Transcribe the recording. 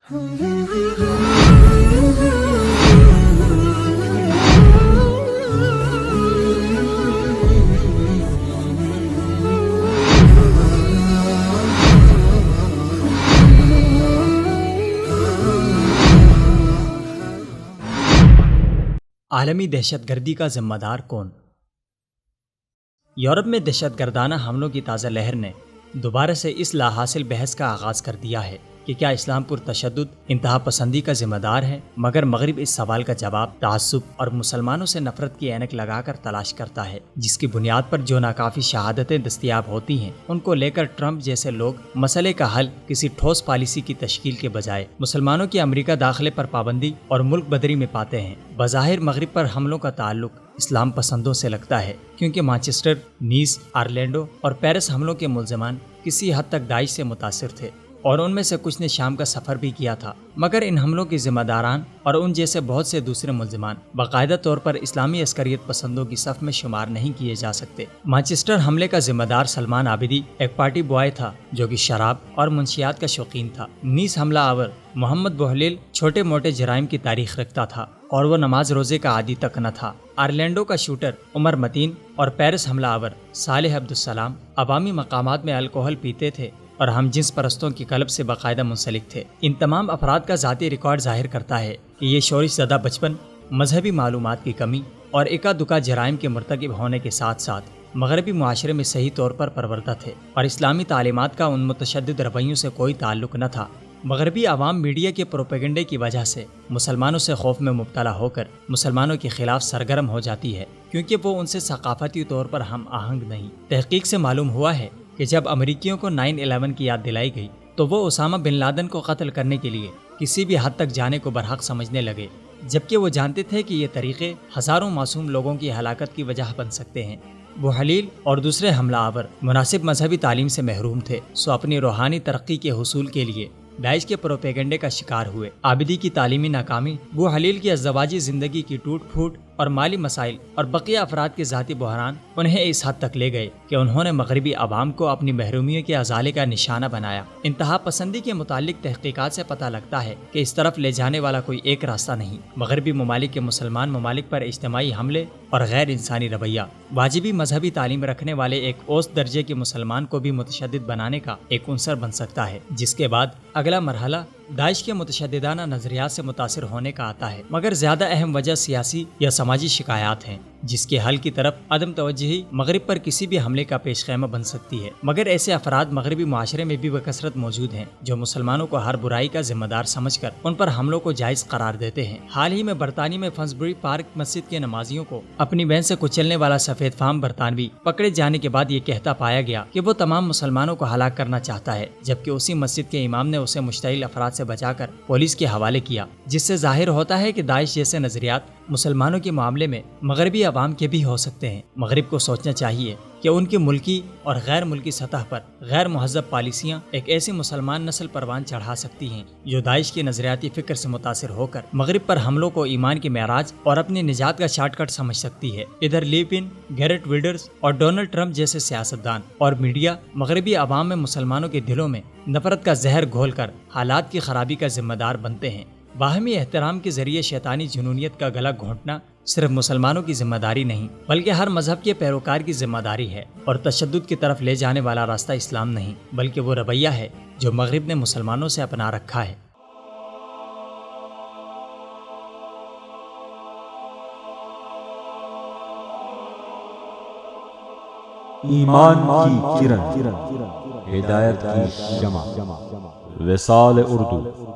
عالمی دہشت گردی کا ذمہ دار کون؟ یورپ میں دہشت گردانہ حملوں کی تازہ لہر نے دوبارہ سے اس لاحاصل بحث کا آغاز کر دیا ہے کہ کیا اسلام پر تشدد انتہا پسندی کا ذمہ دار ہے؟ مگر مغرب اس سوال کا جواب تعصب اور مسلمانوں سے نفرت کی عینک لگا کر تلاش کرتا ہے، جس کی بنیاد پر جو ناکافی شہادتیں دستیاب ہوتی ہیں ان کو لے کر ٹرمپ جیسے لوگ مسئلے کا حل کسی ٹھوس پالیسی کی تشکیل کے بجائے مسلمانوں کی امریکہ داخلے پر پابندی اور ملک بدری میں پاتے ہیں۔ بظاہر مغرب پر حملوں کا تعلق اسلام پسندوں سے لگتا ہے، کیونکہ مانچسٹر، نیس، آرلینڈو اور پیرس حملوں کے ملزمان کسی حد تک داعش سے متاثر تھے اور ان میں سے کچھ نے شام کا سفر بھی کیا تھا، مگر ان حملوں کی ذمہ داران اور ان جیسے بہت سے دوسرے ملزمان باقاعدہ طور پر اسلامی عسکریت پسندوں کی صف میں شمار نہیں کیے جا سکتے۔ مانچسٹر حملے کا ذمہ دار سلمان عابدی ایک پارٹی بوائے تھا جو کہ شراب اور منشیات کا شوقین تھا۔ نیس حملہ آور محمد بوہلیل چھوٹے موٹے جرائم کی تاریخ رکھتا تھا اور وہ نماز روزے کا عادی تک نہ تھا۔ آرلینڈو کا شوٹر عمر متین اور پیرس حملہ آور صالح عبدالسلام عوامی مقامات میں الکوہل پیتے تھے اور ہم جنس پرستوں کی کلب سے باقاعدہ منسلک تھے۔ ان تمام افراد کا ذاتی ریکارڈ ظاہر کرتا ہے کہ یہ شورش زدہ بچپن، مذہبی معلومات کی کمی اور اکا دکا جرائم کے مرتکب ہونے کے ساتھ ساتھ مغربی معاشرے میں صحیح طور پر پروردہ تھے اور اسلامی تعلیمات کا ان متشدد رویوں سے کوئی تعلق نہ تھا۔ مغربی عوام میڈیا کے پروپیگنڈے کی وجہ سے مسلمانوں سے خوف میں مبتلا ہو کر مسلمانوں کے خلاف سرگرم ہو جاتی ہے، کیونکہ وہ ان سے ثقافتی طور پر ہم آہنگ نہیں۔ تحقیق سے معلوم ہوا ہے کہ جب امریکیوں کو 9/11 کی یاد دلائی گئی تو وہ اسامہ بن لادن کو قتل کرنے کے لیے کسی بھی حد تک جانے کو برحق سمجھنے لگے، جبکہ وہ جانتے تھے کہ یہ طریقے ہزاروں معصوم لوگوں کی ہلاکت کی وجہ بن سکتے ہیں۔ بوہلیل اور دوسرے حملہ آور مناسب مذہبی تعلیم سے محروم تھے، سو اپنی روحانی ترقی کے حصول کے لیے داعش کے پروپیگنڈے کا شکار ہوئے۔ عابدی کی تعلیمی ناکامی، بوہلیل کی ازدواجی زندگی کی ٹوٹ پھوٹ اور مالی مسائل اور بقیہ افراد کے ذاتی بحران انہیں اس حد تک لے گئے کہ انہوں نے مغربی عوام کو اپنی محرومیوں کے ازالے کا نشانہ بنایا۔ انتہا پسندی کے متعلق تحقیقات سے پتہ لگتا ہے کہ اس طرف لے جانے والا کوئی ایک راستہ نہیں۔ مغربی ممالک کے مسلمان ممالک پر اجتماعی حملے اور غیر انسانی رویہ واجبی مذہبی تعلیم رکھنے والے ایک اوسط درجے کے مسلمان کو بھی متشدد بنانے کا ایک عنصر بن سکتا ہے، جس کے بعد اگلا مرحلہ داعش کے متشددانہ نظریات سے متاثر ہونے کا آتا ہے۔ مگر زیادہ اہم وجہ سیاسی یا سماجی شکایات ہیں، جس کے حل کی طرف عدم توجہی مغرب پر کسی بھی حملے کا پیش خیمہ بن سکتی ہے۔ مگر ایسے افراد مغربی معاشرے میں بھی بکثرت موجود ہیں جو مسلمانوں کو ہر برائی کا ذمہ دار سمجھ کر ان پر حملوں کو جائز قرار دیتے ہیں۔ حال ہی میں برطانیہ میں فنسبری پارک مسجد کے نمازیوں کو اپنی وین سے کچلنے والا سفید فام برطانوی پکڑے جانے کے بعد یہ کہتا پایا گیا کہ وہ تمام مسلمانوں کو ہلاک کرنا چاہتا ہے، جبکہ اسی مسجد کے امام نے اسے مشتعل افراد سے بچا کر پولیس کے حوالے کیا، جس سے ظاہر ہوتا ہے کہ داعش جیسے نظریات مسلمانوں کے معاملے میں مغربی عوام کے بھی ہو سکتے ہیں۔ مغرب کو سوچنا چاہیے کہ ان کی ملکی اور غیر ملکی سطح پر غیر مہذب پالیسیاں ایک ایسی مسلمان نسل پروان چڑھا سکتی ہیں جو داعش کی نظریاتی فکر سے متاثر ہو کر مغرب پر حملوں کو ایمان کی معراج اور اپنی نجات کا شارٹ کٹ سمجھ سکتی ہے۔ ادھر لیپن، گیرٹ ویلڈرز اور ڈونلڈ ٹرمپ جیسے سیاستدان اور میڈیا مغربی عوام میں مسلمانوں کے دلوں میں نفرت کا زہر گھول کر حالات کی خرابی کا ذمہ دار بنتے ہیں۔ باہمی احترام کے ذریعے شیطانی جنونیت کا گلا گھونٹنا صرف مسلمانوں کی ذمہ داری نہیں بلکہ ہر مذہب کے پیروکار کی ذمہ داری ہے، اور تشدد کی طرف لے جانے والا راستہ اسلام نہیں بلکہ وہ رویہ ہے جو مغرب نے مسلمانوں سے اپنا رکھا ہے۔ ایمان کی کرن، ہدایت کی شمع، وصال اردو۔